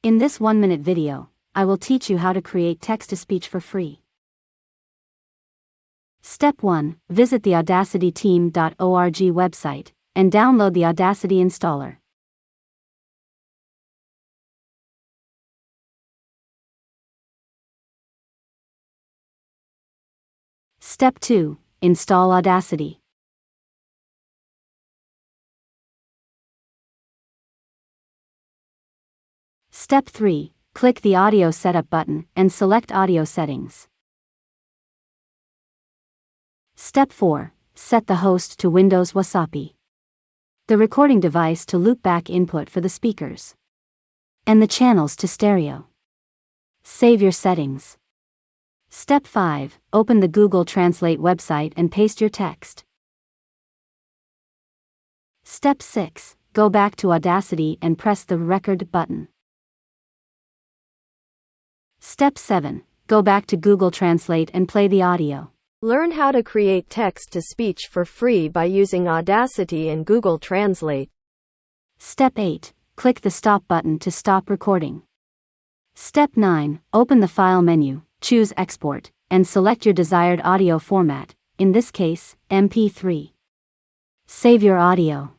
In this 1-minute video, I will teach you how to create text-to-speech for free. Step 1. Visit the audacityteam.org website and download the Audacity installer. Step 2. Install Audacity. Step 3. Click the Audio Setup button and select Audio Settings. Step 4. Set the host to Windows Wasapi, the recording device to loopback input for the speakers, and the channels to stereo. Save your settings. Step 5. Open the Google Translate website and paste your text. Step 6. Go back to Audacity and press the Record button. Step 7. Go back to Google Translate and play the audio. Learn how to create text-to-speech for free by using Audacity and Google Translate. Step 8. Click the Stop button to stop recording. Step 9. Open the File menu, choose Export, and select your desired audio format, in this case, MP3. Save your audio.